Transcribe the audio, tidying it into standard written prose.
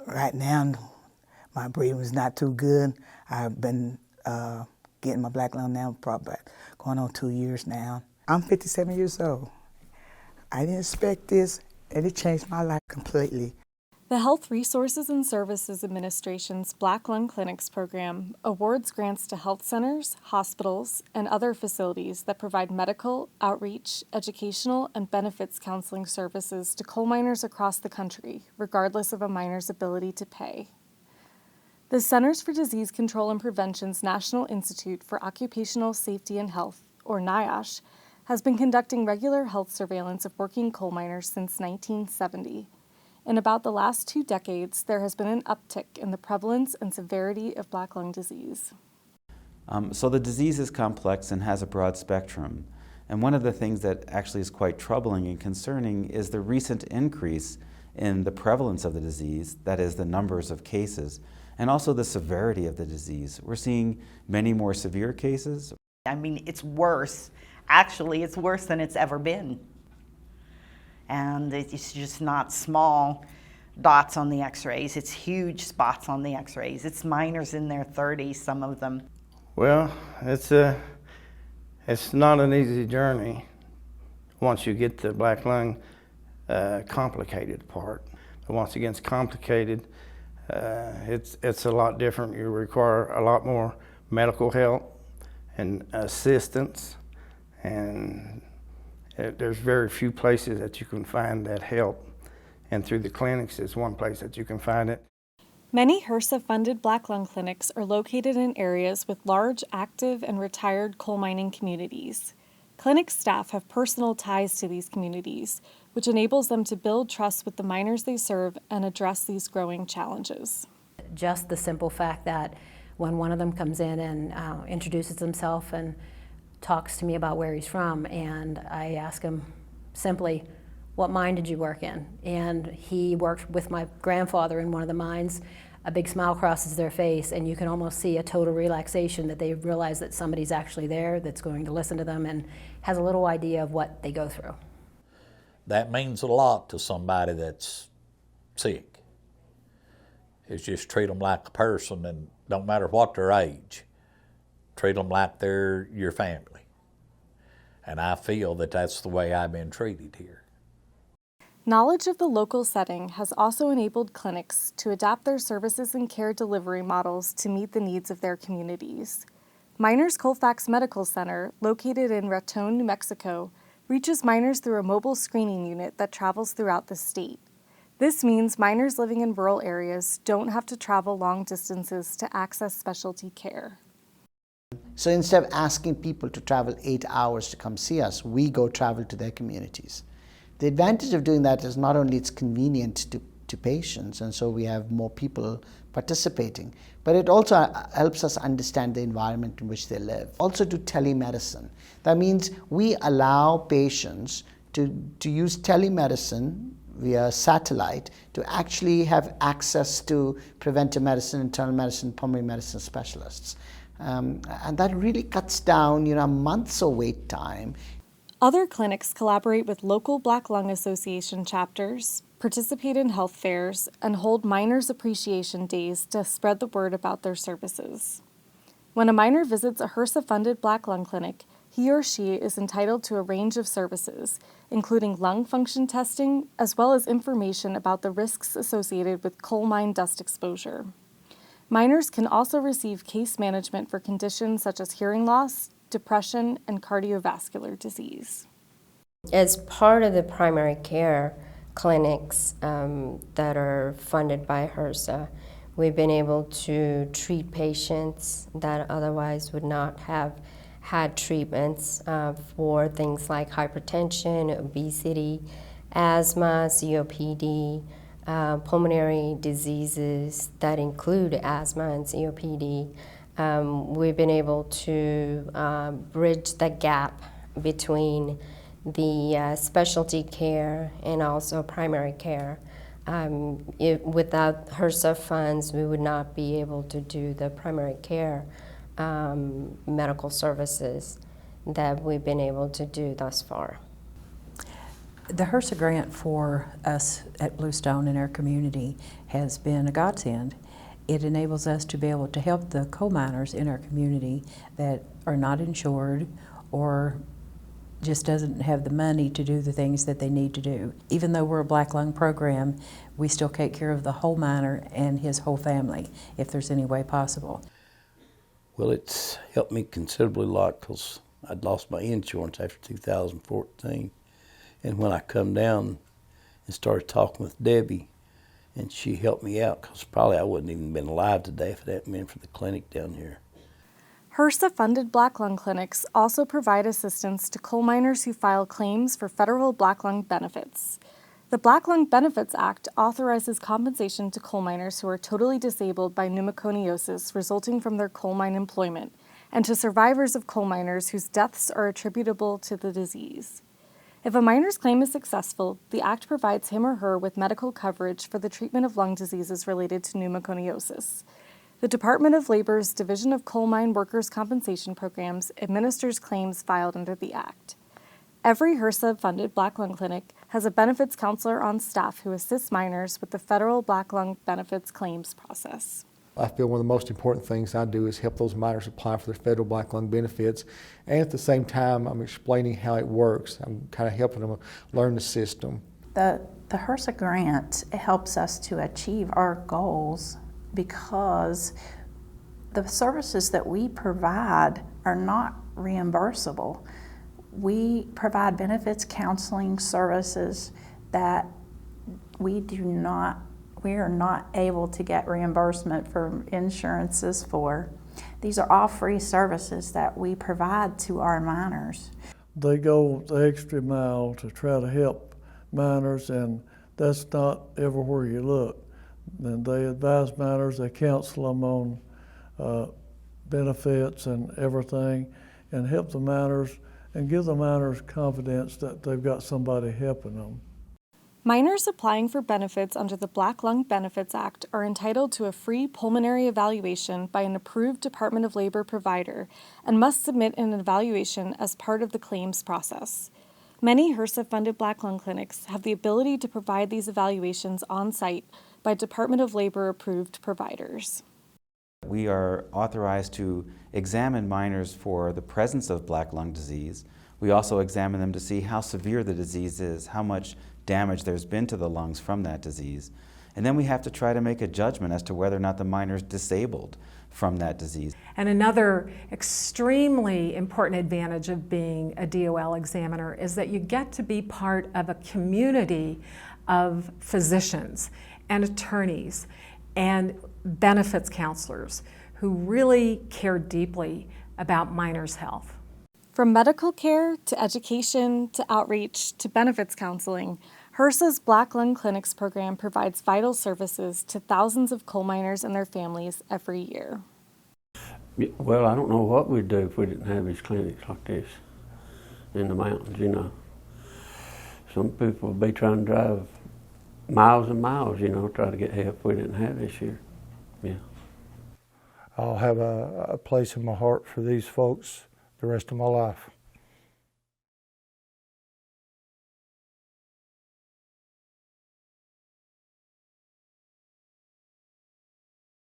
Right now, my breathing's not too good. I've been getting my black lung now probably going on 2 years now. I'm 57 years old. I didn't expect this, and it changed my life completely. The Health Resources and Services Administration's Black Lung Clinics program awards grants to health centers, hospitals, and other facilities that provide medical, outreach, educational, and benefits counseling services to coal miners across the country, regardless of a miner's ability to pay. The Centers for Disease Control and Prevention's National Institute for Occupational Safety and Health, or NIOSH, has been conducting regular health surveillance of working coal miners since 1970. In about the last 2 decades, there has been an uptick in the prevalence and severity of black lung disease. So the disease is complex and has a broad spectrum. And one of the things that actually is quite troubling and concerning is the recent increase in the prevalence of the disease, that is the numbers of cases, and also the severity of the disease. We're seeing many more severe cases. I mean, it's worse. Actually, it's worse than it's ever been. And it's just not small dots on the x-rays, it's huge spots on the x-rays. It's miners in their 30s, some of them. Well, it's not an easy journey once you get the black lung complicated part. But once it gets complicated, it's a lot different. You require a lot more medical help and assistance, and there's very few places that you can find that help, and through the clinics is one place that you can find it. Many HRSA-funded black lung clinics are located in areas with large, active, and retired coal mining communities. Clinic staff have personal ties to these communities, which enables them to build trust with the miners they serve and address these growing challenges. Just the simple fact that when one of them comes in and introduces himself and talks to me about where he's from, and I ask him simply, what mine did you work in? And he worked with my grandfather in one of the mines. A big smile crosses their face, and you can almost see a total relaxation that they realize that somebody's actually there that's going to listen to them and has a little idea of what they go through. That means a lot to somebody that's sick. Is just treat them like a person, and don't matter what their age. Treat them like they're your family. And I feel that that's the way I've been treated here. Knowledge of the local setting has also enabled clinics to adapt their services and care delivery models to meet the needs of their communities. Miners Colfax Medical Center, located in Raton, New Mexico, reaches miners through a mobile screening unit that travels throughout the state. This means miners living in rural areas don't have to travel long distances to access specialty care. So instead of asking people to travel 8 hours to come see us, we go travel to their communities. The advantage of doing that is not only it's convenient to patients, and so we have more people participating, but it also helps us understand the environment in which they live. Also do telemedicine. That means we allow patients to use telemedicine via satellite to actually have access to preventive medicine, internal medicine, pulmonary medicine specialists. And that really cuts down, months of wait time. Other clinics collaborate with local Black Lung Association chapters, participate in health fairs, and hold Miners Appreciation Days to spread the word about their services. When a miner visits a HRSA-funded Black Lung clinic, he or she is entitled to a range of services, including lung function testing, as well as information about the risks associated with coal mine dust exposure. Miners can also receive case management for conditions such as hearing loss, depression, and cardiovascular disease. As part of the primary care clinics that are funded by HRSA, we've been able to treat patients that otherwise would not have had treatments for things like hypertension, obesity, asthma, COPD, pulmonary diseases that include asthma and COPD. We've been able to bridge the gap between the specialty care and also primary care. Without HRSA funds, we would not be able to do the primary care medical services that we've been able to do thus far. The HRSA grant for us at Bluestone in our community has been a godsend. It enables us to be able to help the coal miners in our community that are not insured or just doesn't have the money to do the things that they need to do. Even though we're a black lung program, we still take care of the whole miner and his whole family if there's any way possible. Well, it's helped me considerably a lot because I'd lost my insurance after 2014. And when I come down and started talking with Debbie, and she helped me out, because probably I wouldn't even been alive today if it hadn't been for the clinic down here. HRSA-funded black lung clinics also provide assistance to coal miners who file claims for federal black lung benefits. The Black Lung Benefits Act authorizes compensation to coal miners who are totally disabled by pneumoconiosis resulting from their coal mine employment, and to survivors of coal miners whose deaths are attributable to the disease. If a miner's claim is successful, the Act provides him or her with medical coverage for the treatment of lung diseases related to pneumoconiosis. The Department of Labor's Division of Coal Mine Workers' Compensation Programs administers claims filed under the Act. Every HRSA-funded black lung clinic has a benefits counselor on staff who assists miners with the federal black lung benefits claims process. I feel one of the most important things I do is help those miners apply for their federal black lung benefits, and at the same time I'm explaining how it works. I'm kind of helping them learn the system. The HRSA grant helps us to achieve our goals because the services that we provide are not reimbursable. We provide benefits counseling services that we are not able to get reimbursement from insurances for. These are all free services that we provide to our miners. They go the extra mile to try to help miners, and that's not everywhere you look. And they advise miners, they counsel them on benefits and everything, and help the miners and give the miners confidence that they've got somebody helping them. Miners applying for benefits under the Black Lung Benefits Act are entitled to a free pulmonary evaluation by an approved Department of Labor provider and must submit an evaluation as part of the claims process. Many HRSA-funded black lung clinics have the ability to provide these evaluations on site by Department of Labor approved providers. We are authorized to examine miners for the presence of black lung disease. We also examine them to see how severe the disease is, how much damage there's been to the lungs from that disease. And then we have to try to make a judgment as to whether or not the miner's disabled from that disease. And another extremely important advantage of being a DOL examiner is that you get to be part of a community of physicians and attorneys and benefits counselors who really care deeply about miners' health. From medical care to education to outreach to benefits counseling, HRSA's Black Lung Clinics program provides vital services to thousands of coal miners and their families every year. Well, I don't know what we'd do if we didn't have these clinics like this in the mountains, you know. Some people would be trying to drive miles and miles, you know, try to get help if we didn't have this here. Yeah. I'll have a place in my heart for these folks the rest of my life.